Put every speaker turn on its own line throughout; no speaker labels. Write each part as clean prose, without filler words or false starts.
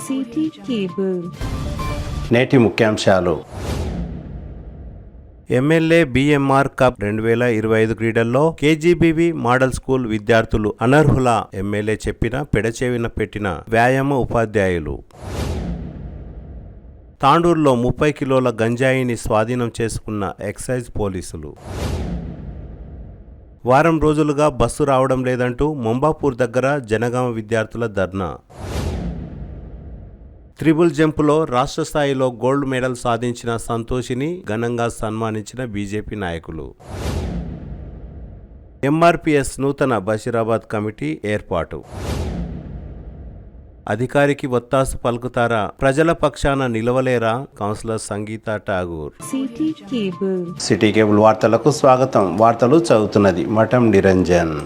City cable.
నేటి ముఖ్యాంశాలు. MLA BMR cup 2025 క్రీడల్లో కేజీబీవీ మోడల్ స్కూల్ విద్యార్థులు అనర్హుల. ఎమ్మెల్యే చెప్పిన పెడచెవిన పెట్టిన వ్యాయామ ఉపాధ్యాయులు. తాండూరులో 30 కిలోల గంజాయిని స్వాధీనం చేసుకున్న ఎక్సైజ్ పోలీసులు. వారం రోజులుగా బస్సు రావడం లేదంటూ ముంబాపూర్ దగ్గర జనగామ విద్యార్థుల ధర్నా. ట్రిపుల్ జంప్లో రాష్ట్ర స్థాయిలో గోల్డ్ మెడల్ సాధించిన సంతోషిని ఘనంగా సన్మానించిన బీజేపీ నాయకులు. ఎంఆర్పీఎస్ నూతన బషీరాబాద్ కమిటీ ఏర్పాటు. అధికారికి ఒత్తాసు పలుకుతారా, ప్రజల పక్షాన నిలవలేరా కౌన్సిలర్ సంగీత ఠాగూర్. సిటీ కేబుల్ వార్తలకు స్వాగతం. వార్తలు చదువుతున్నది మఠం నిరంజన్.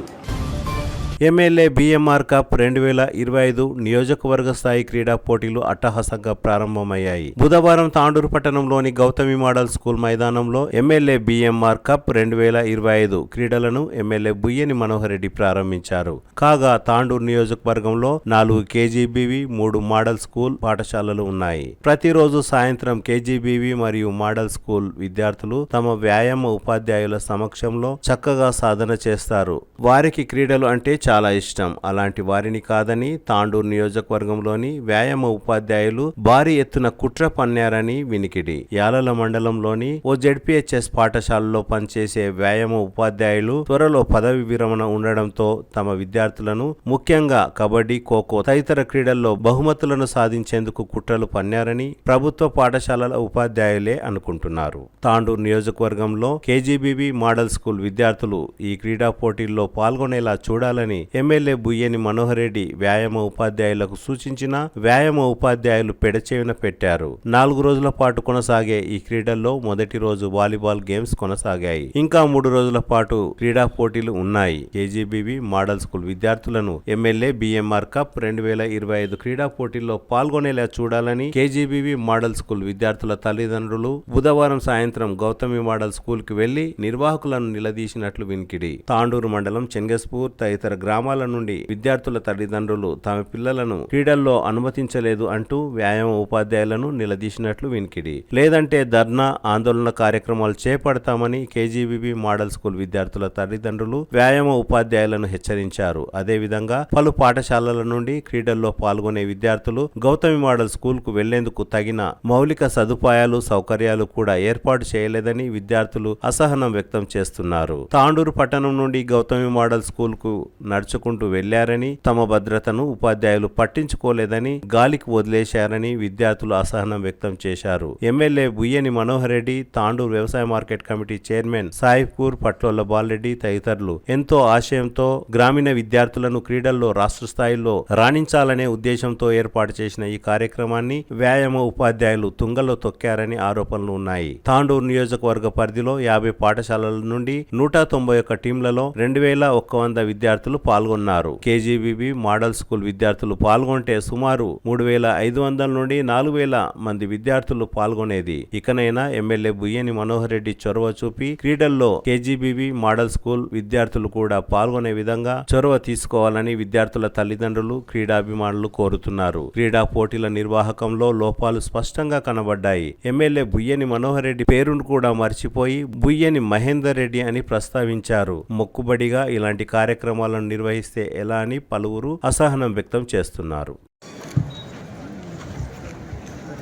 ఎమ్మెల్యే బిఎంఆర్ కప్ 2025 నియోజకవర్గ స్థాయి క్రీడా పోటీలు అట్టహాసంగా ప్రారంభమయ్యాయి. బుధవారం తాండూరు పట్టణంలోని గౌతమి మోడల్ స్కూల్ మైదానంలో ఎమ్మెల్యే బిఎంఆర్ కప్ 2025 క్రీడలను ఎమ్మెల్యే బుయ్యని మనోహర్ రెడ్డి ప్రారంభించారు. కాగా తాండూరు నియోజకవర్గంలో 4 కేజీబీవీ 3 మోడల్ స్కూల్ పాఠశాలలు ఉన్నాయి. ప్రతిరోజు సాయంత్రం కేజీబీవీ మరియు మోడల్ స్కూల్ విద్యార్థులు తమ వ్యాయామ ఉపాధ్యాయుల సమక్షంలో చక్కగా సాధన చేస్తారు. వారికి క్రీడలు అంటే చాలా ఇష్టం. అలాంటి వారిని కాదని తాండూరు నియోజకవర్గంలోని వ్యాయామ ఉపాధ్యాయులు భారీ ఎత్తున కుట్ర పన్నారని వినికిడి. యాలల మండలంలోని ఓ జెడ్పీహెచ్ఎస్ పాఠశాలలో పనిచేసే వ్యాయామ ఉపాధ్యాయులు త్వరలో పదవి విరమణ ఉండడంతో తమ విద్యార్థులను ముఖ్యంగా కబడ్డీ, ఖోఖో తదితర క్రీడల్లో బహుమతులను సాధించేందుకు కుట్రలు పన్నారని ప్రభుత్వ పాఠశాలల ఉపాధ్యాయులే అనుకుంటున్నారు. తాండూరు నియోజకవర్గంలో కేజీబీవీ మోడల్ స్కూల్ విద్యార్థులు ఈ క్రీడా పోటీల్లో పాల్గొనేలా చూడాలని ఎమ్మెల్యే బుయ్యని మనోహర్ రెడ్డి వ్యాయామ ఉపాధ్యాయులకు సూచించిన వ్యాయామ ఉపాధ్యాయులు పెడచెవిన పెట్టారు. 4 రోజుల పాటు కొనసాగే ఈ క్రీడల్లో మొదటి రోజు వాలీబాల్ గేమ్స్ కొనసాగాయి. ఇంకా 3 రోజుల పాటు క్రీడా పోటీలు ఉన్నాయి. కేజీబీవీ మోడల్ స్కూల్ విద్యార్థులను ఎమ్మెల్యే బిఎంఆర్ కప్ 2025 క్రీడా పోటీల్లో పాల్గొనేలా చూడాలని కేజీబీవీ మోడల్ స్కూల్ విద్యార్థుల తల్లిదండ్రులు బుధవారం సాయంత్రం గౌతమి మోడల్ స్కూల్ కి వెళ్లి నిర్వాహకులను నిలదీసినట్లు వినికిడి. తాండూరు మండలం చెంగస్పూర్ తదితర గ్రామాల నుండి విద్యార్థుల తల్లిదండ్రులు తమ పిల్లలను క్రీడల్లో అనుమతించలేదు అంటూ వ్యాయామ ఉపాధ్యాయులను నిలదీసినట్లు వినికిడి. లేదంటే ధర్నా, ఆందోళన కార్యక్రమాలు చేపడతామని కేజీబీవీ మోడల్ స్కూల్ విద్యార్థుల తల్లిదండ్రులు వ్యాయామ ఉపాధ్యాయులను హెచ్చరించారు. అదేవిధంగా పలు పాఠశాలల నుండి క్రీడల్లో పాల్గొనే విద్యార్థులు గౌతమి మోడల్ స్కూల్ కు వెళ్లేందుకు తగిన మౌలిక సదుపాయాలు, సౌకర్యాలు కూడా ఏర్పాటు చేయలేదని విద్యార్థులు అసహనం వ్యక్తం చేస్తున్నారు. తాండూరు పట్టణం నుండి గౌతమి మోడల్ స్కూల్ కు నడుచుకుంటూ వెళ్లారని, తమ భద్రతను ఉపాధ్యాయులు పట్టించుకోలేదని, గాలికి వదిలేశారని విద్యార్థులు అసహనం వ్యక్తం చేశారు. ఎమ్మెల్యే బుయ్యని మనోహర్ రెడ్డి, తాండూరు వ్యవసాయ market committee chairman Saipur Patlola Bala Reddy తదితరులు ఎంతో ఆశయంతో గ్రామీణ విద్యార్థులను క్రీడల్లో రాష్ట్ర స్థాయిలో రాణించాలనే ఉద్దేశంతో ఏర్పాటు చేసిన ఈ కార్యక్రమాన్ని వ్యాయామ ఉపాధ్యాయులు తుంగలో తొక్కారని ఆరోపణలు ఉన్నాయి. తాండూరు నియోజకవర్గ పరిధిలో 50 పాఠశాలల నుండి 191 టీంలలో 2100 విద్యార్థులు పాల్గొన్నారు. కేజీబీవీ మోడల్ స్కూల్ విద్యార్థులు పాల్గొంటే సుమారు 3500 నుండి 4000 మంది విద్యార్థులు పాల్గొనేది. ఇకనైనా ఎమ్మెల్యే బుయ్యని మనోహర్ రెడ్డి చొరవ చూపి క్రీడల్లో కేజీబీవీ మోడల్ స్కూల్ విద్యార్థులు కూడా పాల్గొనే విధంగా చొరవ తీసుకోవాలని విద్యార్థుల తల్లిదండ్రులు, క్రీడాభిమానులు కోరుతున్నారు. క్రీడా పోటీల నిర్వాహకంలో లోపాలు స్పష్టంగా కనబడ్డాయి. ఎమ్మెల్యే బుయ్యని మనోహర్ రెడ్డి పేరును కూడా మర్చిపోయి బుయ్యని మహేందర్ రెడ్డి అని ప్రస్తావించారు. మొక్కుబడిగా ఇలాంటి కార్యక్రమాలను నిర్వహిస్తే ఎలా అని పలువురు అసహనం వ్యక్తం చేస్తున్నారు.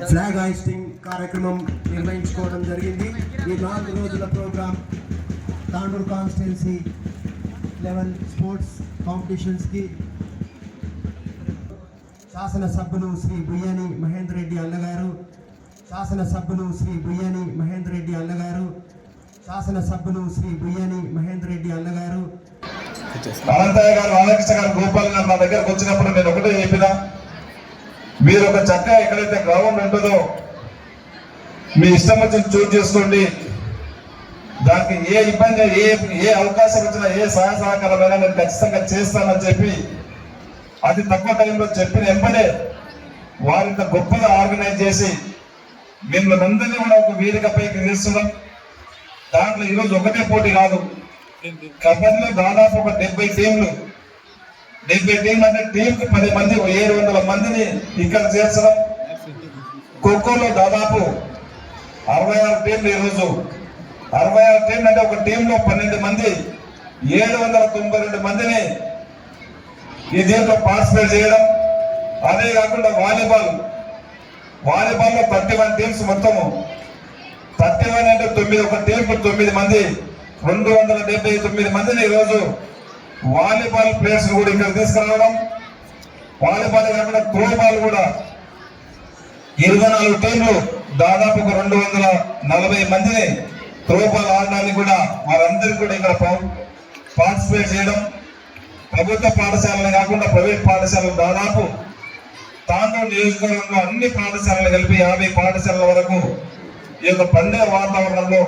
ఫ్లాగ్ హాయిస్టింగ్ కార్యక్రమం నిర్వహించుకోవడం జరిగింది. ఈ 4 రోజుల programme Tandur constituency level sports కాంపిటీషన్స్కి శాసనసభ్యులు శ్రీ బుయ్యని మహేందర్ రెడ్డి అన్నగారు, శాసనసభ్యులు శ్రీ బుయ్యని మహేందర్ రెడ్డి అన్నగారు, శాసనసభ్యులు శ్రీ బుయ్యని మహేందర్ రెడ్డి అన్నగారు,
అనంతయ్య గారు, బాలకృష్ణ గారు, గోపాల్ గారు నా దగ్గరకు వచ్చినప్పుడు నేను ఒకటే చెప్పినా, మీరు ఒక చక్కగా ఎక్కడైతే గ్రౌండ్ ఉంటుందో మీ ఇష్టం వచ్చి చూజ్ చేసుకోండి. దానికి ఏ ఇబ్బంది, ఏ అవకాశం వచ్చినా, ఏ సహాయ సహకారమైనా నేను ఖచ్చితంగా చేస్తానని చెప్పి అతి తక్కువ టైంలో చెప్పిన వెంబడే వారింత గొప్పగా ఆర్గనైజ్ చేసి మిమ్మల్ని అందరినీ కూడా ఒక వేదికపైకి వేస్తున్నాం. దాంట్లో ఈరోజు ఒకటే పోటీ కాదు, కబడ్డీలో దాదాపు ఒక 70 టీంలు 70 టీంలు అంటే టీంకి 10 మంది 700 మందిని ఇక్కడ చేర్చడం. ఖోఖోలో దాదాపు 66 టీంలు ఈరోజు 66 టీంలు అంటే ఒక టీంలో 12 మంది 792 మందిని ఈ దీంట్లో పార్టిసిపేట్ చేయడం. అదే కాకుండా వాలీబాల్లో 31 టీమ్స్ మొత్తము 31 అంటే 9 ఒక టీంకు 9 మంది 279 మందిని ఈరోజు వాలీబాల్ ప్లేయర్స్ కూడా ఇక్కడ తీసుకురావడం. వాలీబాల్ కాకుండా త్రోబాల్ కూడా 24 టీంలు దాదాపు 240 మందిని త్రోబాల్ ఆడడానికి కూడా వారందరికీ కూడా ఇక్కడ పార్టిసిపేట్ చేయడం. ప్రభుత్వ పాఠశాలలు కాకుండా ప్రైవేట్ పాఠశాలలు దాదాపు తాండూరు నియోజకవర్గంలో అన్ని పాఠశాలలు కలిపి 50 పాఠశాలల వరకు ఈ యొక్క పండుగ వాతావరణంలో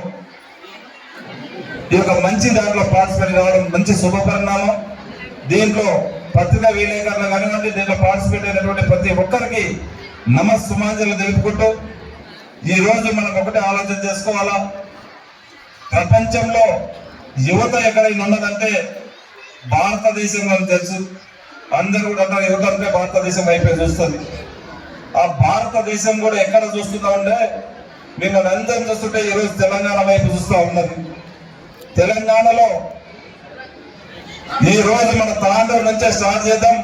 ఈ యొక్క మంచి దాంట్లో పార్టిసిపేట్ కావడం మంచి శుభపరిణామం. దీంట్లో పత్రికా విలేకరులు కానివ్వండి, దీంట్లో పార్టిసిపేట్ అయినటువంటి ప్రతి ఒక్కరికి నమస్సుమాంజలు తెలుపుకుంటూ ఈ రోజు మనం ఒకటే ఆలోచన చేసుకోవాలా, ప్రపంచంలో యువత ఎక్కడైనా ఉన్నదంటే భారతదేశంలో తెలుసు. అందరూ కూడా అంటారు యువత అంటే భారతదేశం వైపే చూస్తుంది. ఆ భారతదేశం కూడా ఎక్కడ చూస్తుందంటే మిమ్మల్ని అందరం చూస్తుంటే ఈరోజు తెలంగాణ వైపు చూస్తూ ఉన్నది. తెలంగాణలో ఈ రోజు మన తాండూరు నుంచే స్టార్ట్ చేద్దాం.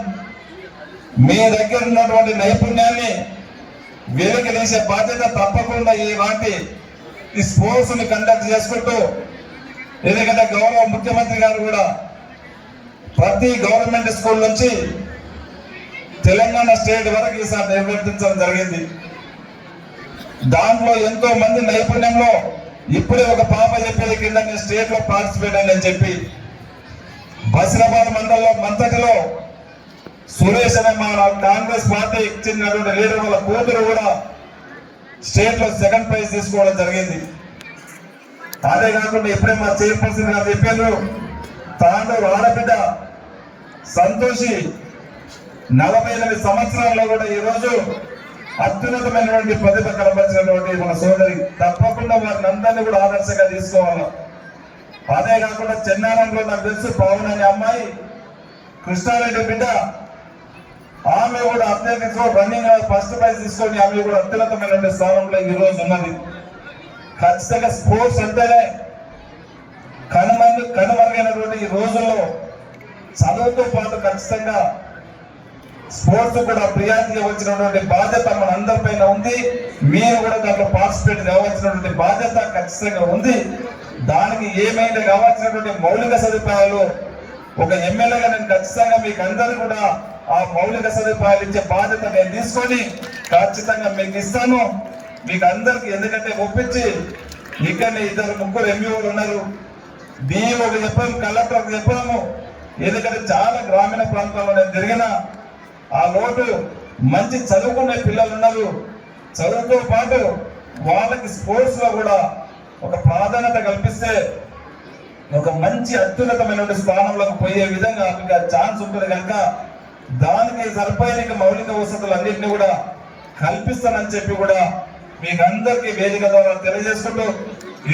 మీ దగ్గర ఉన్నటువంటి నైపుణ్యాన్ని వెలికి తీసే బాధ్యత తప్పకుండా ఈ స్పోర్ట్స్ ని కండక్ట్ చేసుకుంటూ, ఎందుకంటే గౌరవ ముఖ్యమంత్రి గారు కూడా ప్రతి గవర్నమెంట్ స్కూల్ నుంచి తెలంగాణ స్టేట్ వరకు ఈసారి నిర్వర్తించడం జరిగింది. దాంట్లో ఎంతో మంది నైపుణ్యంలో ఇప్పుడే ఒక పాప చెప్పేది కింద నేను స్టేట్ లో పార్టిసిపేట్ అని చెప్పి బసిరాబాద్ మండలంలో మంతటిలో సురేష్ అనే మా కాంగ్రెస్ పార్టీ చెందినటువంటి లీడర్ వాళ్ళ కూతురు కూడా స్టేట్ లో 2nd ప్రైజ్ తీసుకోవడం జరిగింది. అదే కాకుండా ఇప్పుడే మా చైర్పర్సన్ గారు చెప్పారు, తాండూరు ఆడబిడ్డ సంతోషి 48 సంవత్సరాల్లో కూడా ఈ రోజు అత్యున్నతమైనటువంటి ప్రతిభ కనబరిచినటువంటి మన సోదరి. తప్పకుండా వారిని అందరినీ కూడా ఆదర్శంగా తీసుకోవాలి. అదే కాకుండా చెన్నారంలో నాకు తెలుసు పవన్ అనే అమ్మాయి కృష్ణారెడ్డి బిడ్డ, ఆమె కూడా అథ్లెటిక్స్ లో రన్నింగ్ ఫస్ట్ ప్రైజ్ తీసుకొని ఆమె కూడా అత్యున్నతమైనటువంటి స్థానంలో ఈ రోజు ఉన్నది. ఖచ్చితంగా స్పోర్ట్స్ అంటేనే కనుమరుగైనటువంటి ఈ రోజుల్లో చదువుతో పాటు ఖచ్చితంగా స్పోర్ట్స్ కూడా ప్రియారిటీ ఇవ్వాల్సినటువంటి బాధ్యత మన అందరిపైన ఉంది. మీరు కూడా దాంట్లో పార్టిసిపేట్ కావాల్సినటువంటి బాధ్యత ఖచ్చితంగా ఉంది. దానికి ఏమైనా కావాల్సినటువంటి మౌలిక సదుపాయాలు ఒక ఎమ్మెల్యేగా నేను ఖచ్చితంగా మీకు అందరూ కూడా ఆ మౌలిక సదుపాయాలు ఇచ్చే బాధ్యత నేను తీసుకొని ఖచ్చితంగా మీకు ఇస్తాను మీకు అందరికి. ఎందుకంటే ఒప్పించి ఇక్కడ 2-3 ఎంఈఓలు ఉన్నారు, డిఈఓకి చెప్పాము, కలెక్టర్కి చెప్పాము. ఎందుకంటే చాలా గ్రామీణ ప్రాంతాల్లో నేను తిరిగిన ఆ లోటు మంచి చదువుకునే పిల్లలు ఉన్నారు. చదువుతో పాటు వాళ్ళకి స్పోర్ట్స్ లో కూడా ఒక ప్రాధాన్యత కల్పిస్తే ఒక మంచి అత్యున్నతమైన స్థానంలోకి పోయే విధంగా మీకు ఛాన్స్ ఉంటుంది కనుక దానికి సరిపోయిన మౌలిక వసతులు అన్నింటినీ కూడా కల్పిస్తానని చెప్పి కూడా మీకు అందరికీ వేదిక ద్వారా తెలియజేసుకుంటూ,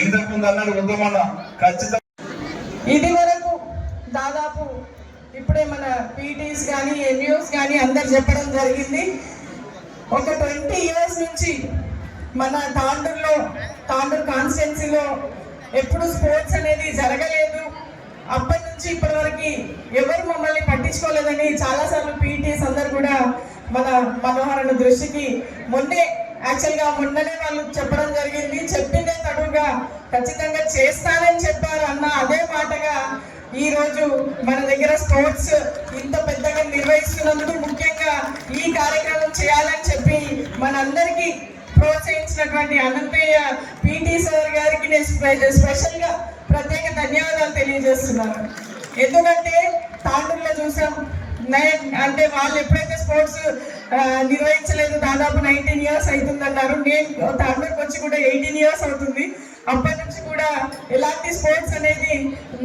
ఇంతకు ముందు అన్నాడు ఉద్యమన్న ఖచ్చితంగా
ఇది వరకు దాదాపు ఇప్పుడే మన పీటీస్ కానీ ఎన్యూస్ కానీ అందరు చెప్పడం జరిగింది. ఒక 20 years నుంచి మన తాండూరు కాన్స్టిట్యున్సీలో ఎప్పుడు స్పోర్ట్స్ అనేది జరగలేదు. అప్పటి నుంచి ఇప్పటి వరకు ఎవరు మమ్మల్ని పట్టించుకోలేదని చాలాసార్లు పీటీస్ అందరు కూడా మన మనోహరణ దృష్టికి మొన్ననే వాళ్ళు చెప్పడం జరిగింది. చెప్పిందే తడుగా ఖచ్చితంగా చేస్తానని చెప్పారు అన్న అదే మాటగా ఈ రోజు మన దగ్గర స్పోర్ట్స్ ఇంత పెద్దగా నిర్వహిస్తున్నందుకు, ముఖ్యంగా ఈ కార్యక్రమం చేయాలని చెప్పి మనందరికీ ప్రోత్సహించినటువంటి అనంతయ్య పీటీ సార్ గారికి నేను స్పెషల్ గా ప్రత్యేక ధన్యవాదాలు తెలియజేస్తున్నాను. ఎందుకంటే తాండూరులో చూసాం, అంటే వాళ్ళు ఎప్పుడైతే స్పోర్ట్స్ నిర్వహించలేదు దాదాపు 19 years అవుతుందన్నారు. నేను తాండూరుకి వచ్చి కూడా 18 years అవుతుంది. అప్పటి నుంచి కూడా ఎలాంటి స్పోర్ట్స్ అనేది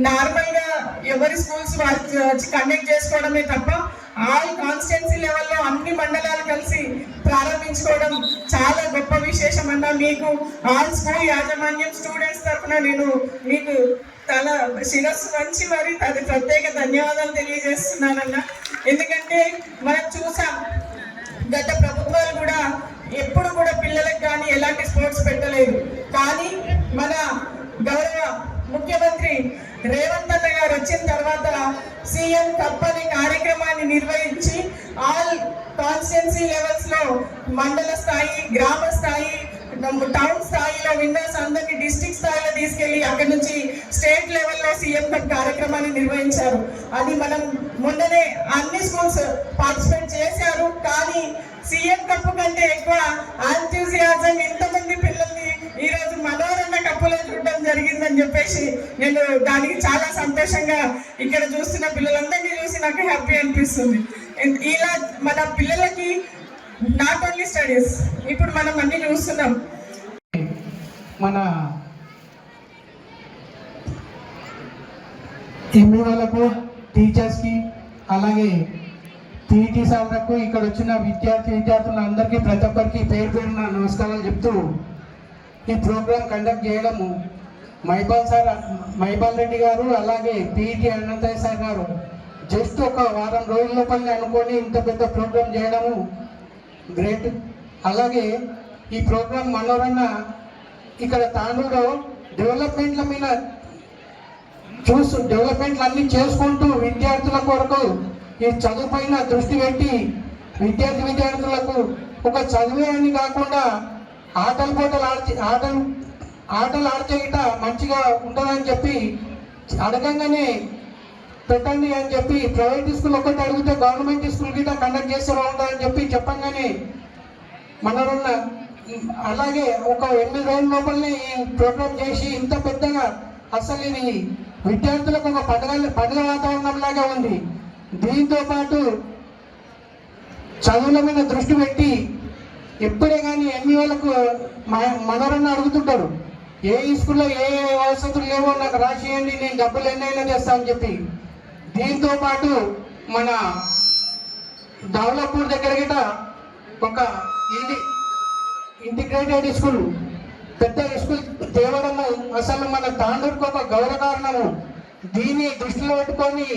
నార్మల్ గా ఎవరి స్కూల్స్ వచ్చి కండక్ట్ చేసుకోవడమే తప్ప ఆల్ కాన్స్టిట్యున్సీ లెవెల్లో అన్ని మండలాలు కలిసి ప్రారంభించుకోవడం చాలా గొప్ప విశేషం అన్న. మీకు ఆల్ స్కూల్ యాజమాన్యం స్టూడెంట్స్ తరఫున నేను మీకు తన శిరస్సు వంచి మరి అది ప్రత్యేక ధన్యవాదాలు తెలియజేస్తున్నానన్న. ఎందుకంటే మనం చూసాం గత ప్రభుత్వాలు కూడా ఎప్పుడు కూడా పిల్లలకు కానీ ఎలాంటి స్పోర్ట్స్ పెట్టలేదు. కానీ మన గౌరవ ముఖ్యమంత్రి రేవంత్ అన్న గారు వచ్చిన తర్వాత సీఎం కప్ అనే కార్యక్రమాన్ని నిర్వహించి ఆల్ కాన్స్టిట్యున్సీ లెవెల్స్ లో మండల స్థాయి, గ్రామ స్థాయి, టౌన్ స్థాయిలో విన్నర్స్ అందరినీ డిస్ట్రిక్ట్ స్థాయిలో తీసుకెళ్లి అక్కడ నుంచి స్టేట్ లెవెల్లో సీఎం కప్ కార్యక్రమాన్ని నిర్వహించారు. అది మనం మొన్ననే అన్ని స్కూల్స్ పార్టిసిపేట్ చేశారు. కానీ సీఎం కప్ కంటే ఎక్కువ ఆంథూసియాజం ఇంతమంది పిల్లల్ని ఈ రోజు మనోరన్న కప్పులో చూడడం జరిగిందని చెప్పేసి నేను దానికి చాలా సంతోషంగా ఇక్కడ చూస్తున్న పిల్లలందరినీ చూసి నాకు హ్యాపీ అనిపిస్తుంది. ఇలా మన పిల్లలకి నాట్ ఓన్లీ స్టడీస్, ఇప్పుడు మనం అన్ని చూస్తున్నాం.
మన ఎంఈ వాళ్ళకు, టీచర్స్కి, అలాగే పీఈటీ సార్లకు, ఇక్కడ వచ్చిన విద్యార్థులందరికీ ప్రతి ఒక్కరికి పేరు పేరున నమస్కారాలు చెప్తూ ఈ ప్రోగ్రాం కండక్ట్ చేయడము మైబాల్ రెడ్డి గారు, అలాగే పీఈటీ అనంతయ్య సార్ గారు జస్ట్ ఒక వారం రోజుల లోపలనే అనుకొని ఇంత పెద్ద ప్రోగ్రాం చేయడము గ్రేట్. అలాగే ఈ ప్రోగ్రాం మనోరన్న ఇక్కడ తాండూరులో డెవలప్మెంట్ల మీద డెవలప్మెంట్లు అన్ని చేసుకుంటూ విద్యార్థుల కొరకు ఈ చదువు పైన దృష్టి పెట్టి విద్యార్థులకు ఒక చదువే అని కాకుండా ఆటలు ఆడితే గిట మంచిగా ఉంటుందని చెప్పి అడగంగానే పెట్టండి అని చెప్పి ప్రైవేట్ స్కూల్ ఒకటి అడిగితే గవర్నమెంట్ స్కూల్ గిట కండక్ట్ చేస్తే బాగుంటుందని చెప్పి చెప్పంగానే మనరున్న అలాగే ఒక 8 రోజుల లోపలనే ఈ ప్రోగ్రాం చేసి ఇంత పెద్దగా అసలు ఇది విద్యార్థులకు ఒక పండుగ వాతావరణం లాగా ఉంది. దీంతో పాటు చదువుల మీద దృష్టి పెట్టి ఎప్పుడే కానీ ఎంఈ వాళ్ళకు మనోరన్న అడుగుతుంటారు, ఏ స్కూల్లో ఏ వసతులు లేవో నాకు రాసియండి, నేను డబ్బులు ఎన్నైనా చేస్తా అని చెప్పి. దీంతో పాటు మన దౌలపూర్ దగ్గర గిట ఒక ఇంటిగ్రేటెడ్ స్కూల్, పెద్ద స్కూల్ తేవడము అసలు మన తాండూరుకు ఒక గౌరవ కారణము. దీన్ని దృష్టిలో పెట్టుకొని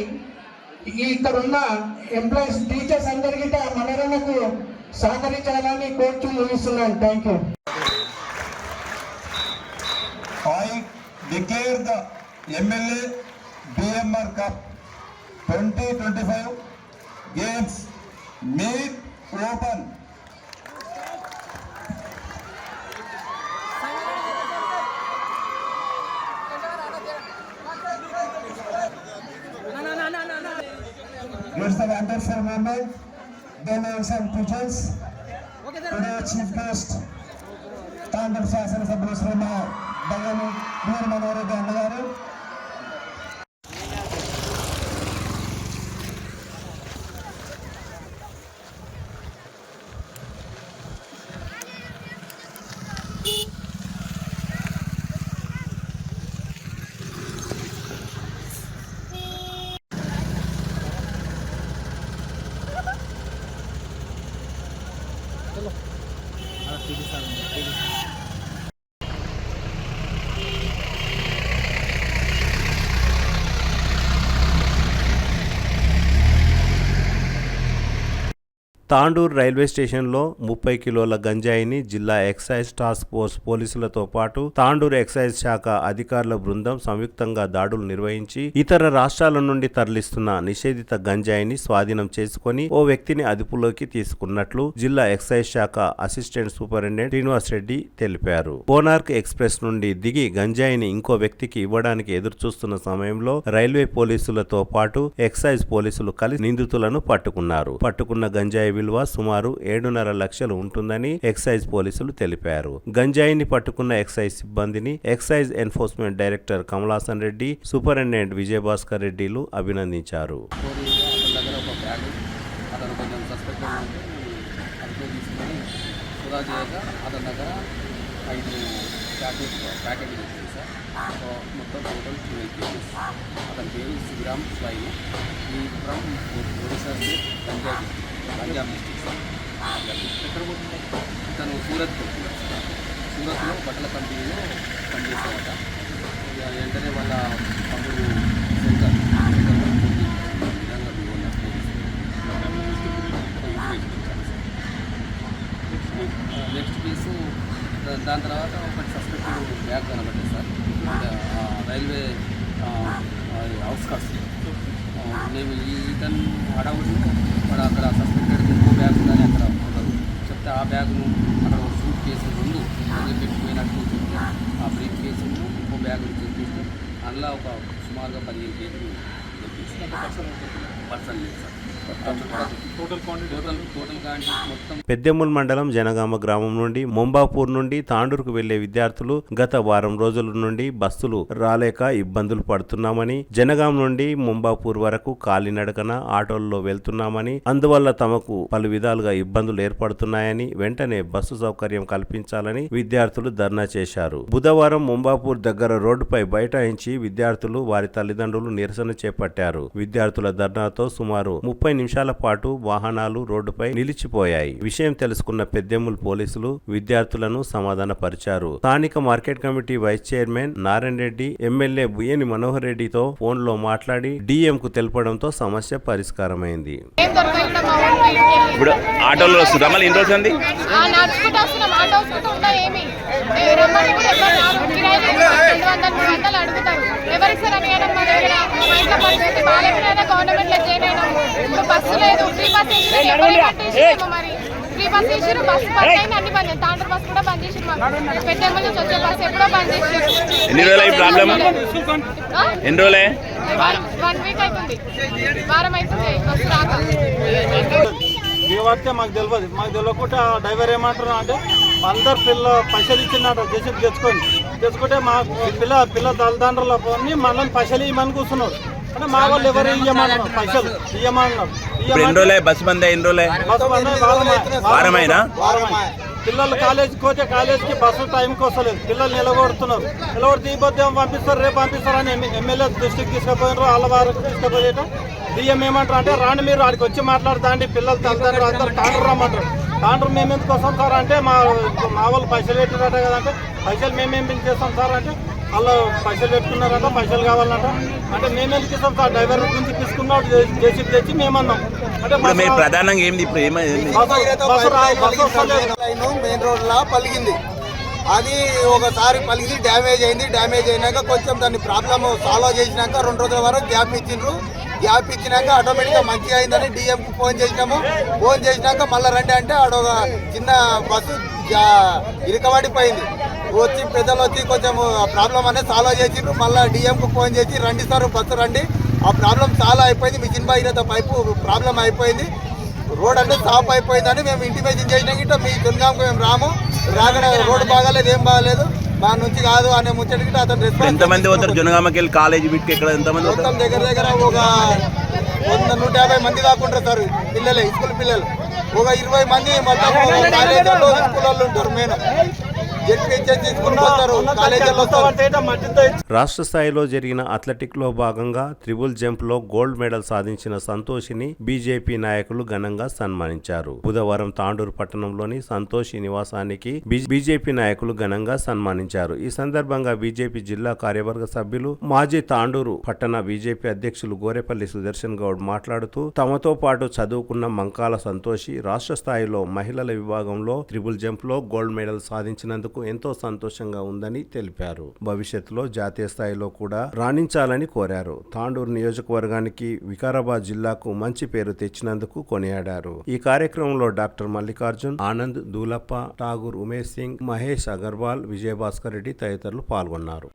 ఇక్కడ ఉన్న ఎంప్లాయీస్, టీచర్స్ అందరికీ మనోరన్నకు సహకరించాలని కోర్టు ముగిస్తున్నాను. Thank you.
I declare the MLA BMR Cup 2025 games made open. It's the wonderful moment. Then some teachers. Today chief guest, Tandur శాసనసభ్యులు శ్రీ బయ్యని వీర మనోహర్ అన్నగారు.
తాండూరు రైల్వే స్టేషన్లో 30 కిలోల గంజాయిని జిల్లా ఎక్సైజ్ టాస్క్ ఫోర్స్ పోలీసులతో పాటు తాండూరు ఎక్సైజ్ శాఖ అధికారుల బృందం సంయుక్తంగా దాడులు నిర్వహించి ఇతర రాష్ట్రాల నుండి తరలిస్తున్న నిషేధిత గంజాయిని స్వాధీనం చేసుకుని ఓ వ్యక్తిని అదుపులోకి తీసుకున్నట్లు జిల్లా ఎక్సైజ్ శాఖ అసిస్టెంట్ సూపరింటెండెంట్ శ్రీనివాస్ రెడ్డి తెలిపారు. కోనార్క్ ఎక్స్ప్రెస్ నుండి దిగి గంజాయిని ఇంకో వ్యక్తికి ఇవ్వడానికి ఎదురుచూస్తున్న సమయంలో రైల్వే పోలీసులతో పాటు ఎక్సైజ్ పోలీసులు కలిసి నిందితులను పట్టుకున్నారు. పట్టుకున్న గంజాయి విలువ సుమారు 7.5 లక్షలు ఉంటుందని ఎక్సైజ్ పోలీసులు తెలిపారు. గంజాయిని పట్టుకున్న ఎక్సైజ్ సిబ్బందిని excise enforcement director Kamalasan Reddy, superintendent Vijayabhaskar రెడ్డిలు అభినందించారు.
మొత్తం టోటల్ 12 కేజీస్. అతని పేరు శ్రీరామ్ స్వై, ఈ from Odisha state Punjab district sir. ఎక్కడ పోతుంది తను సూరత్ పోతున్నాడు సార్. సూరత్లో బట్టల కంపెనీలో పనిచేసేవాట. వెంటనే వాళ్ళ అప్పుడు శంకర్ నెక్స్ట్ కేసు దాని తర్వాత ఒకటి సస్పెక్టెడ్ బ్యాగ్ కనబడ్డది సార్ రైల్వే అవుట్స్కట్స్ మేము ఈతను అడవులు వాడు అక్కడ సస్పెక్టెడ్ ఇంకో బ్యాగ్ ఉందని అక్కడ ఉండదు చెప్తే ఆ బ్యాగ్ను అక్కడ ఒక సూట్ కేసు రెండు పెట్టిపోయినట్టు చెప్తే ఆ బ్రీఫ్ కేసును ఇంకో బ్యాగ్ చెప్పేసి అందులో ఒక సుమారుగా 15 కేజీలు పర్సన్ లేదు సార్. టోటల్ క్వాంటిటీ మొత్తం
పెద్దెముల్ మండలం జనగామ గ్రామం నుండి ముంబాపూర్ నుండి తాండూరుకు వెళ్లే విద్యార్థులు గత వారం రోజుల నుండి బస్సులు రాలేక ఇబ్బందులు పడుతున్నామని, జనగాం నుండి ముంబాపూర్ వరకు కాలినడకన ఆటోల్లో వెళ్తున్నామని, అందువల్ల తమకు పలు విధాలుగా ఇబ్బందులు ఏర్పడుతున్నాయని, వెంటనే బస్సు సౌకర్యం కల్పించాలని విద్యార్థులు ధర్నా చేశారు. బుధవారం ముంబాపూర్ దగ్గర రోడ్డుపై బైఠాయించి విద్యార్థులు వారి తల్లిదండ్రులు నిరసన చేపట్టారు. విద్యార్థుల ధర్నాతో సుమారు 30 నిమిషాల పాటు వాహనాలు రోడ్డుపై నిలిచిపోయాయి. విషయం తెలుసుకున్న పెద్దెముల్ పోలీసులు విద్యార్థులను సమాధానపరిచారు. స్థానిక market committee vice chairman Narayana Reddy MLA Buyyani Manohar రెడ్డితో ఫోన్ లో మాట్లాడి డిఎం కు తెలపడంతో సమస్య పరిష్కారమైంది.
ఇప్పుడు ఆటోలో వస్తుందా మళ్ళీ ఎన్ని రోజులు
బస్సు లేదు, ఫ్రీ బస్ ఫ్రీ బస్ చేసారు. బస్సు బంద్ అయింది, అన్ని బంద్ అయింది. తాండ్ర బస్ కూడా బంద్ చేసారు. పెద్దెమ్మల నుంచి వచ్చే బస్సు ఎప్పుడో బంద్ చేసారు.
ఎన్ని రోజులు ప్రాబ్లమ్? ఎన్ని రోజులే?
1 వీక్ అవుతుంది, వారం అవుతుంది బస్సు రాక.
వస్తే మాకు తెలియదు. మాకు తెలియకుండా డ్రైవర్ ఏమంటారు అంటే అందరు పైసలు ఇచ్చినట్టు జేసీబీ తెచ్చుకుంటే మా పిల్ల తల్లిదండ్రుల పోని మనల్ని పైసలు ఇవ్వమని కూర్చున్నారు. అంటే మా వాళ్ళు ఎవరు ఇవ్వమన్నారు, పైసలు ఇవ్వమన్నారు.
ఎన్ని రోజులే బస్సు బంద్? ఎన్ని రోజులే? వారమైనా?
పిల్లలు కాలేజీకి పోతే కాలేజీకి బస్సు టైంకి వస్తలేదు. పిల్లలు నిలబడుతున్నారు. నిలబడితే ఈ పొద్దు పంపిస్తారు, రేపు పంపిస్తారు అని ఎమ్మెల్యే దృష్టికి తీసుకుపోయినారు. వాళ్ళ వారికి తీసుకుపోయేట డిఎం ఏమంటారు అంటే రాండి మీరు ఆడికి వచ్చి మాట్లాడుతా అండి, పిల్లలు తల్లిదండ్రులు అందరూ తాండ్రు రమ్మంటారు. తాండ్రు మేము ఎందుకు వస్తాం సార్ అంటే మా వాళ్ళు పైసలు పెట్టినట్ట కదంటే పైసలు మేమేం చేస్తాం సార్ అంటే వాళ్ళు పైసలు పెట్టుకున్నారంట, పైసలు కావాలంట. అంటే మేము ఎందుకు ఇస్తాం సార్, డ్రైవర్ గురించి తీసుకున్నాం జేసీబీ తెచ్చి మేమన్నాం. అంటే
ప్రధానంగా ఏంది ఇప్పుడు
మెయిన్ రోడ్ లా పలిగింది. అది ఒకసారి పలిగి డ్యామేజ్ అయింది. డ్యామేజ్ అయినాక కొంచెం దాన్ని ప్రాబ్లమ్ సాల్వ్ చేసినాక 2 రోజుల వరకు గ్యాప్ ఇచ్చిండ్రు. గ్యాప్ ఇచ్చినాక ఆటోమేటిక్గా మంచిగా అయిందని డిఎంకి ఫోన్ చేసినాము. ఫోన్ చేసినాక మళ్ళీ రండి అంటే ఆడొక చిన్న బస్సు ఇరకబడిపోయింది. వచ్చి పెద్దలు వచ్చి కొంచెం ప్రాబ్లం అనేది సాల్వ్ చేసిండ్రు. మళ్ళీ డిఎంకు ఫోన్ చేసి రండి సార్ బస్సు రండి, ఆ ప్రాబ్లం చాలా అయిపోయింది, మిషన్ భగీరథ పైపు ప్రాబ్లం అయిపోయింది, రోడ్ అంటే సాఫ్ అయిపోయిందని మేము ఇంటిమేషన్ చేసినా గిట్ట మీ జనగాంకు మేము రాగానే రోడ్డు బాగాలేదు, ఏం బాగాలేదు, మా నుంచి కాదు అనే ముచ్చట అతను రెస్పాన్స్.
ఎంతమంది పోతారు జనగామకి వెళ్ళి కాలేజీ బిట్కి ఎక్కడ ఎంతమంది?
మొత్తం దగ్గర ఒక 100-150 మంది కాకుండా సార్ పిల్లలే, స్కూల్ పిల్లలు ఒక 20 మంది మొత్తం కాలేజీలో స్కూల్ వాళ్ళు ఉంటారు. మెయిన్
రాష్ట్ర స్థాయిలో జరిగిన అథ్లెటిక్ లో భాగంగా త్రిబుల్ జంప్ లో గోల్డ్ మెడల్ సాధించిన సంతోషిని బీజేపీ నాయకులు ఘనంగా సన్మానించారు. బుధవారం తాండూరు పట్టణంలోని సంతోషి నివాసానికి బీజేపీ నాయకులు ఘనంగా సన్మానించారు. ఈ సందర్భంగా బీజేపీ జిల్లా కార్యవర్గ సభ్యులు, మాజీ తాండూరు పట్టణ బీజేపీ అధ్యక్షులు గోరెపల్లి సుదర్శన్ గౌడ్ మాట్లాడుతూ తమతో పాటు చదువుకున్న మంకాల సంతోషి రాష్ట్ర స్థాయిలో మహిళల విభాగంలో త్రిబుల్ జంప్ లో గోల్డ్ మెడల్ సాధించినందుకు ఎంతో సంతోషంగా ఉందని తెలిపారు. భవిష్యత్తులో జాతీయ స్థాయిలో కూడా రాణించాలని కోరారు. తాండూరు నియోజకవర్గానికి, వికారాబాద్ జిల్లాకు మంచి పేరు తెచ్చినందుకు కొనియాడారు. ఈ కార్యక్రమంలో డాక్టర్ మల్లికార్జున్, ఆనంద్, దూలప్ప, ఠాగూర్, ఉమేష్ సింగ్, మహేష్ అగర్వాల్, విజయభాస్కర్ రెడ్డి తదితరులు పాల్గొన్నారు.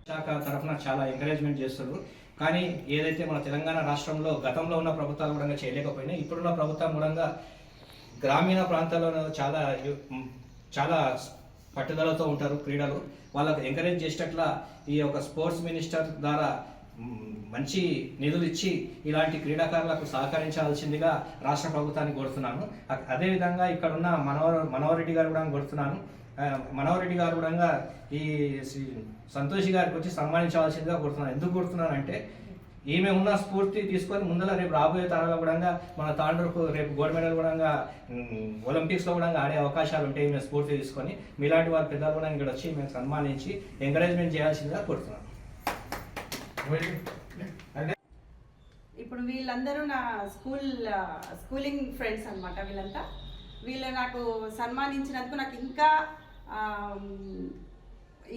శాఖ తరఫున చాలా ఎంకరేజ్మెంట్ చేస్తారు. కానీ ఏదైతే మన తెలంగాణ రాష్ట్రంలో గతంలో ఉన్న ప్రభుత్వాలు కూడా చేయలేకపోయినాయి, ఇప్పుడున్న ప్రభుత్వం కూడా గ్రామీణ ప్రాంతాల్లో చాలా పట్టుదలతో ఉంటారు క్రీడలు. వాళ్ళకు ఎంకరేజ్ చేసేటట్ల ఈ యొక్క స్పోర్ట్స్ మినిస్టర్ ద్వారా మంచి నిధులు ఇచ్చి ఇలాంటి క్రీడాకారులకు సహకరించాల్సిందిగా రాష్ట్ర ప్రభుత్వాన్ని కోరుతున్నాను. అదేవిధంగా ఇక్కడ ఉన్న మనోహర్ రెడ్డి గారు కూడా కోరుతున్నాను. మనోహర్ రెడ్డి గారు కూడా ఈ సంతోషి గారికి వచ్చి సన్మానించవలసిందిగా కోరుతున్నాను. ఎందుకు కోరుతున్నానంటే ఈమె ఉన్న స్ఫూర్తి తీసుకొని ముందర రేపు రాబోయే తరాల్లో కూడా మన తాండూరుకు రేపు గోల్డ్ మెడల్ కూడా ఒలింపిక్స్లో కూడా ఆడే అవకాశాలు ఉంటాయి. ఈమె స్ఫూర్తి తీసుకొని మీలాంటి వారి పెద్దలు కూడా ఇక్కడ వచ్చి మేము సన్మానించి ఎంకరేజ్మెంట్ చేయాల్సిందిగా కోరుతున్నాను.
ఇప్పుడు వీళ్ళందరూ నా స్కూలింగ్ ఫ్రెండ్స్ అన్నమాట. వీళ్ళు నాకు సన్మానించినందుకు నాకు ఇంకా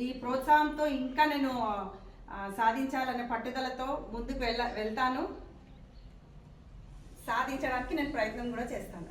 ఈ ప్రోత్సాహంతో ఇంకా నేను సాధించాలనే పట్టుదలతో ముందుకు వెళ్తాను. సాధించడానికి నేను ప్రయత్నం కూడా చేస్తాను.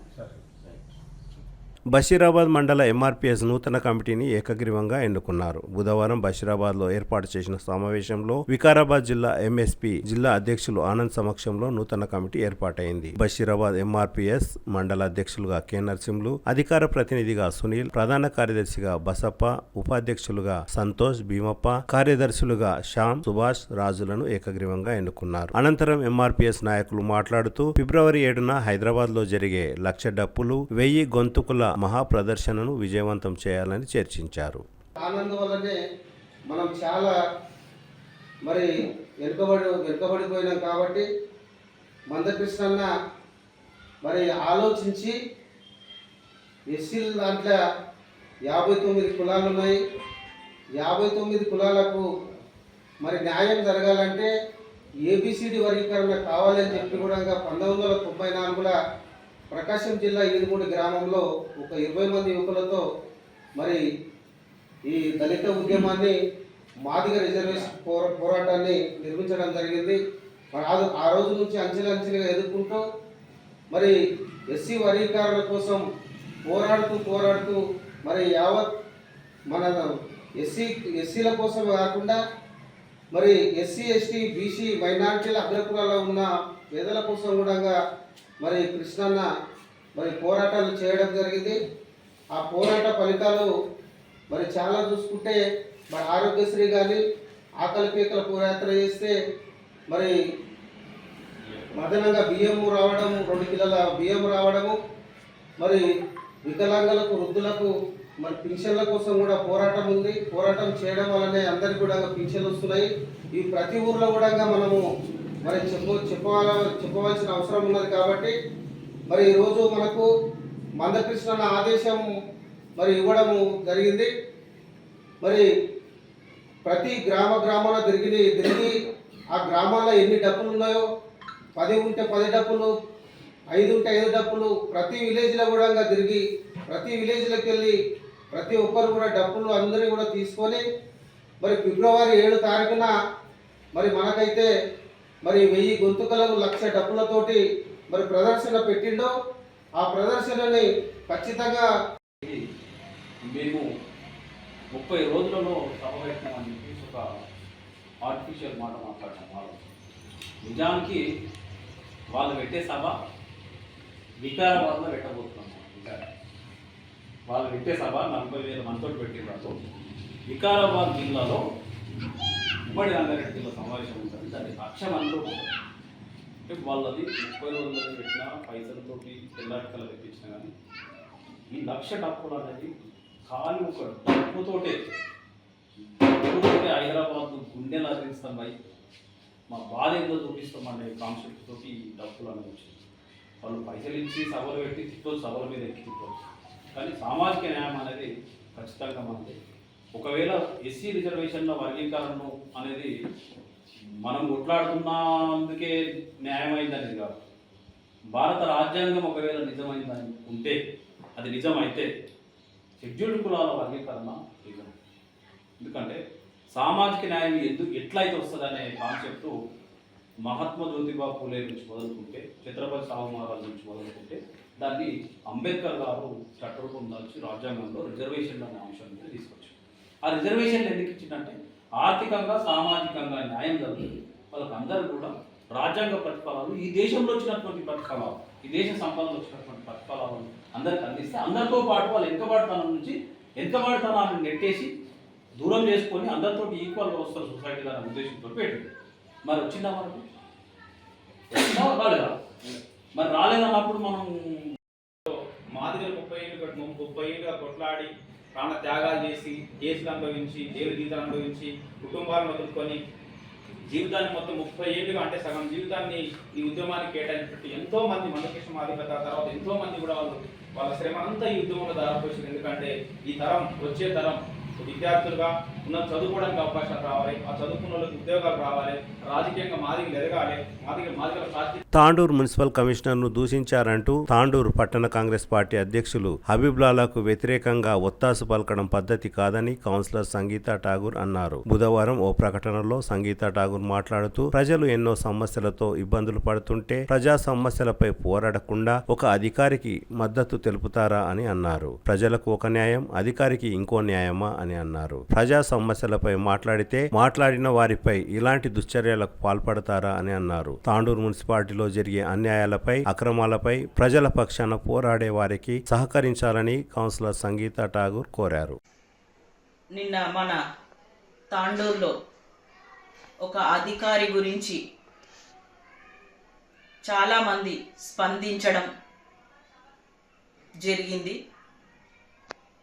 బషీరాబాద్ మండల ఎంఆర్పీఎస్ నూతన కమిటీని ఏకగ్రీవంగా ఎన్నుకున్నారు. బుధవారం బషీరాబాద్లో ఏర్పాటు చేసిన సమావేశంలో వికారాబాద్ జిల్లా ఎంఎస్పీ జిల్లా అధ్యక్షులు ఆనంద్ సమక్షంలో నూతన కమిటీ ఏర్పాటైంది. బషీరాబాద్ ఎంఆర్పీఎస్ మండల అధ్యక్షులుగా కె నరసింహులు, అధికార ప్రతినిధిగా సునీల్, ప్రధాన కార్యదర్శిగా బసప్ప, ఉపాధ్యక్షులుగా సంతోష్, భీమప్ప, కార్యదర్శులుగా శ్యామ్, సుభాష్, రాజులను ఏకగ్రీవంగా ఎన్నుకున్నారు. అనంతరం ఎంఆర్పీఎస్ నాయకులు మాట్లాడుతూ ఫిబ్రవరి 7న హైదరాబాద్ లో జరిగే 1,00,000 డప్పులు, 1000 గొంతుకుల మహాప్రదర్శనను విజయవంతం చేయాలని చర్చించారు.
ఆనందం వల్లనే మనం చాలా వెనుకబడిపోయినాం కాబట్టి మందకృష్ణన్న ఆలోచించి ఎస్సీల దాంట్లో 59 కులాలు ఉన్నాయి. 59 కులాలకు న్యాయం జరగాలంటే ఏబిసిడి వర్గీకరణ కావాలని చెప్పి కూడా 1994లో ప్రకాశం జిల్లా ఈదుమూడి గ్రామంలో ఒక 20 మంది యువకులతో ఈ దళిత ఉద్యమాన్ని, మాదిగ రిజర్వేషన్ పోరాటాన్ని నిర్మించడం జరిగింది. ఆ రోజు నుంచి అంచెలంచెలుగా ఎదుర్కొంటూ ఎస్సీ వర్గీకరణ కోసం పోరాడుతూ యావత్ మన ఎస్సీల కోసం కాకుండా ఎస్సీ, ఎస్టీ, బీసీ, మైనారిటీల అగ్రకులాల్లో ఉన్న పేదల కోసం కూడా కృష్ణన్న పోరాటాలు చేయడం జరిగింది. ఆ పోరాట ఫలితాలు చాలా చూసుకుంటే ఆరోగ్యశ్రీ కానీ, ఆకలి పీకల పోరాటం చేస్తే అదనంగా బియ్యం రావడము, 2 కిలోల బియ్యం రావడము, వికలాంగులకు, వృద్ధులకు పింఛన్ల కోసం కూడా పోరాటం ఉంది. పోరాటం చేయడం వల్లనే అందరికీ కూడా పింఛన్లు వస్తున్నాయి. ఈ ప్రతి ఊర్లో కూడా మనము చెప్పవలసిన అవసరం ఉన్నది. కాబట్టి ఈరోజు మనకు మందకృష్ణ ఆదేశం ఇవ్వడము జరిగింది. ప్రతి గ్రామాన తిరిగి ఆ గ్రామాల్లో ఎన్ని డప్పులు ఉన్నాయో 10 ఉంటే 10 డప్పులు, 5 ఉంటే 5 డప్పులు, ప్రతి విలేజ్లో కూడా తిరిగి ప్రతి విలేజ్లోకి వెళ్ళి ప్రతి ఒక్కరు కూడా డప్పులు అందరినీ కూడా తీసుకొని ఫిబ్రవరి 7 తారీఖున మనకైతే 1000 గొంతుకలకు 1,00,000 డప్పులతోటి ప్రదర్శన పెట్టిండో ఆ ప్రదర్శనని ఖచ్చితంగా
మేము 30 రోజులలో సభ పెట్టినామని చెప్పేసి ఒక ఆర్టిఫిషియల్ మాట మాట్లాడటం. వాళ్ళు నిజానికి వాళ్ళు పెట్టే సభ వికారాబాద్లో పెట్టబోతున్నాం. వాళ్ళు పెట్టే సభ 40,000 మందితో పెట్టిన వికారాబాద్ జిల్లాలో ఉమ్మడి రంగారెడ్డి జిల్లా సమావేశం ఉంటుంది. దాన్ని 1,00,000 మందితో అంటే వాళ్ళది 30 రోజులలో పెట్టిన పైసలతో తెల్లాటికలు తెప్పించిన కానీ ఈ 1,00,000 డప్పులు అనేది ఖాళీ ఒక డప్పుతోటే హైదరాబాద్ గుండెలు అరిస్తాం భయ్, మా బాధ ఏందో చూపిస్తామనే కాన్సెప్ట్ తోటి ఈ డప్పులు అనేది వచ్చింది. వాళ్ళు పైసలు ఇచ్చి సభలు పెట్టి తిప్పొచ్చు, సభల మీద ఎక్కి తిప్పొచ్చు. కానీ సామాజిక న్యాయం అనేది ఖచ్చితంగా మనది. ఒకవేళ ఎస్సీ రిజర్వేషన్ల వర్గీకరణ అనేది మనం కొట్లాడుతున్నందుకే న్యాయమైందనేది కాదు. భారత రాజ్యాంగం ఒకవేళ నిజమైందని ఉంటే, అది నిజమైతే షెడ్యూల్డ్ కులాల వర్గీకరణ నిజం. ఎందుకంటే సామాజిక న్యాయం ఎట్లయితే వస్తుంది అనే కాన్సెప్టు మహాత్మా జ్యోతిబా పూలే నుంచి మొదలుకుంటే, ఛత్రపతి సాహు మహారాజ్ నుంచి మొదలుకుంటే దాన్ని అంబేద్కర్ గారు చట్టరూపం దాల్చి రాజ్యాంగంలో రిజర్వేషన్లు అనే అంశం మీద తీసుకొచ్చారు. ఆ రిజర్వేషన్లు ఎందుకు ఇచ్చిందంటే ఆర్థికంగా, సామాజికంగా న్యాయం జరుగుతుంది. వాళ్ళకి అందరూ కూడా రాజ్యాంగ ప్రతిఫలాలు, ఈ దేశంలో వచ్చినటువంటి ప్రతిఫలాలు, ఈ దేశ సంపదలో వచ్చినటువంటి ప్రతిఫలాలను అందరికి అందిస్తే అందరితో పాటు వాళ్ళు వెనుకబాటుతనం నుంచి వెనుకబాటుతనాన్ని నెట్టేసి దూరం చేసుకొని అందరితో ఈక్వల్గా వస్తారు సొసైటీలో అనే ఉద్దేశంతో పెట్టింది. మరి వచ్చిందా మనకు? రాలేదా? మరి రాలేదన్నప్పుడు మనం
మాదిగలు 30 ఏళ్ళు కొట్లాడి ప్రాణ త్యాగాలు చేసి కేసులు అనుభవించి జైలు జీవితాలు అనుభవించి కుటుంబాలను వదులుకొని జీవితాన్ని మొత్తం 30 ఏళ్ళుగా అంటే సగం జీవితాన్ని ఈ ఉద్యమానికి కేటాయించినట్టు ఎంతో మంది మందకృష్ణ మాదిగత తర్వాత ఎంతో మంది కూడా వాళ్ళ శ్రమ అంతా ఈ ఉద్యమంలో దారిపోసింది. ఎందుకంటే ఈ తరం వచ్చే తరం విద్యార్థులుగా ఉన్న చదువుకోవడానికి అవకాశాలు రావాలి, ఆ చదువుకున్న వాళ్ళకి ఉద్యోగాలు రావాలి, రాజకీయంగా మాదిగలు ఎదగాలి, మాదిగల సాధ్య.
తాండూరు మున్సిపల్ కమిషనర్ ను దూషించారంటూ తాండూరు పట్టణ కాంగ్రెస్ పార్టీ అధ్యక్షులు హబీబ్లాలకు వ్యతిరేకంగా ఒత్తాసు పలకడం పద్ధతి కాదని కౌన్సిలర్ సంగీతా ఠాగూర్ అన్నారు. బుధవారం ఓ ప్రకటనలో సంగీతా ఠాగూర్ మాట్లాడుతూ ప్రజలు ఎన్నో సమస్యలతో ఇబ్బందులు పడుతుంటే ప్రజా సమస్యలపై పోరాడకుండా ఒక అధికారికి మద్దతు తెలుపుతారా అని అన్నారు. ప్రజలకు ఒక న్యాయం, అధికారికి ఇంకో న్యాయమా అని అన్నారు. ప్రజా సమస్యలపై మాట్లాడిన వారిపై ఇలాంటి దుశ్చర్యలకు పాల్పడతారా అని అన్నారు. తాండూరు మున్సిపాలిటీలో జరిగే అన్యాయాలపై, అక్రమాలపై ప్రజల పక్షాన పోరాడే వారికి సహకరించాలని కౌన్సిలర్ సంగీతా ఠాగూర్ కోరారు.
నిన్న మన తాండూరులో ఒక అధికారి గురించి చాలామంది స్పందించడం జరిగింది.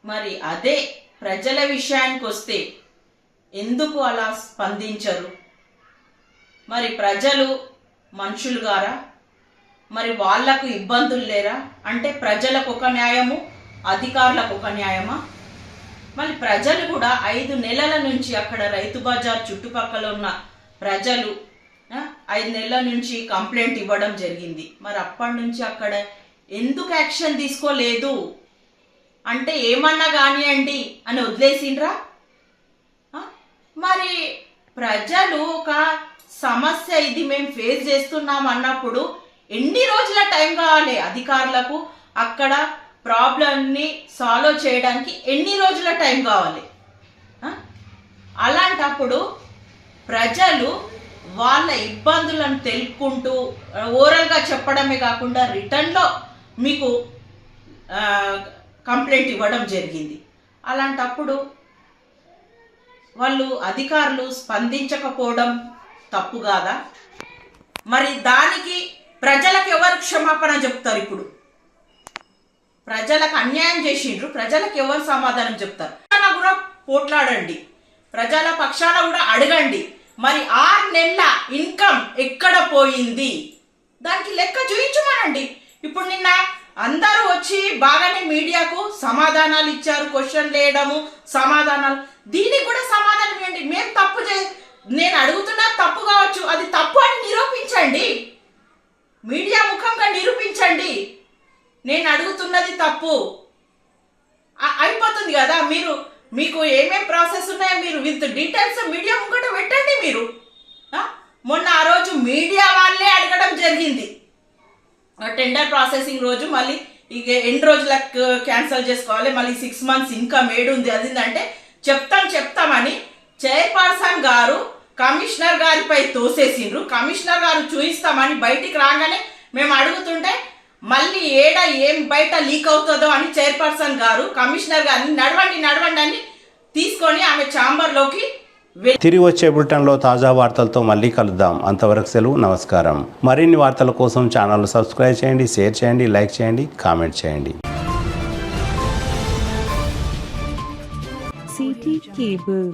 మరి అదే ప్రజల విషయానికి వస్తే ఎందుకు అలా స్పందించరు? మరి ప్రజలు మనుషులు గారా? మరి వాళ్లకు ఇబ్బందులు లేరా? అంటే ప్రజలకు ఒక న్యాయము, అధికారులకు ఒక న్యాయమా? మరి ప్రజలు కూడా 5 నెలల నుంచి అక్కడ రైతు బజార్ చుట్టుపక్కల ఉన్న ప్రజలు 5 నెలల నుంచి కంప్లైంట్ ఇవ్వడం జరిగింది. మరి అప్పటి నుంచి అక్కడ ఎందుకు యాక్షన్ తీసుకోలేదు? అంటే ఏమన్నా కానివ్వండి అని వదిలేసిండ్రా? మరి ప్రజలు ఒక సమస్య ఇది మేము ఫేస్ చేస్తున్నాం అన్నప్పుడు ఎన్ని రోజుల టైం కావాలి అధికారులకు? అక్కడ ప్రాబ్లంని సాల్వ్ చేయడానికి ఎన్ని రోజుల టైం కావాలి? అలాంటప్పుడు ప్రజలు వాళ్ళ ఇబ్బందులను తెలుపుకుంటూ ఓరల్గా చెప్పడమే కాకుండా రిటర్న్లో మీకు కంప్లైంట్ ఇవ్వడం జరిగింది. అలాంటప్పుడు వాళ్ళు అధికారులు స్పందించకపోవడం తప్పు కాదా? మరి దానికి ప్రజలకు ఎవరు క్షమాపణ చెప్తారు? ఇప్పుడు ప్రజలకు అన్యాయం చేసిండ్రు, ప్రజలకు ఎవరు సమాధానం చెప్తారు? కూడా పోట్లాడండి, ప్రజల పక్షాన కూడా అడగండి. మరి 6 నెలల ఇన్కమ్ ఎక్కడ పోయింది? దానికి లెక్క చూపించమనండి. ఇప్పుడు నిన్న అందరూ వచ్చి బాగానే మీడియాకు సమాధానాలు ఇచ్చారు, క్వశ్చన్ వేయడము, సమాధానాలు. దీనికి కూడా సమాధానం ఇవ్వండి. మేము తప్పు నేను అడుగుతున్నా తప్పు కావచ్చు, అది తప్పు అని నిరూపించండి, మీడియా ముఖంగా నిరూపించండి. నేను అడుగుతున్నది తప్పు అయిపోతుంది కదా. మీకు ఏమేం ప్రాసెస్ ఉన్నాయో మీరు విత్ డీటెయిల్స్ మీడియా ముంగట పెట్టండి. మీరు మొన్న ఆ రోజు మీడియా వాళ్ళే అడగడం జరిగింది. టెండర్ ప్రాసెసింగ్ రోజు మళ్ళీ ఇక ఎన్ని రోజులకు క్యాన్సిల్ చేసుకోవాలి, మళ్ళీ 6 months ఇన్కమ్ ఏడుంది అది అంటే చెప్తామని చైర్పర్సన్ గారు కమిషనర్ గారిపై తోసేసిండ్రు. కమిషనర్ గారు చూయిస్తామని బయటికి రాగానే మేము అడుగుతుంటే మళ్ళీ ఏం బయట లీక్ అవుతుందో అని చైర్పర్సన్ గారు కమిషనర్ గారిని నడవండి అని తీసుకొని ఆమె ఛాంబర్లోకి.
తిరిగి వచ్చే బులెటిన్లో తాజా వార్తలతో మళ్ళీ కలుద్దాం. అంతవరకు సెలవు, నమస్కారం. మరిన్ని వార్తల కోసం ఛానల్ సబ్స్క్రైబ్ చేయండి, షేర్ చేయండి, లైక్ చేయండి, కామెంట్ చేయండి.
CT Cable.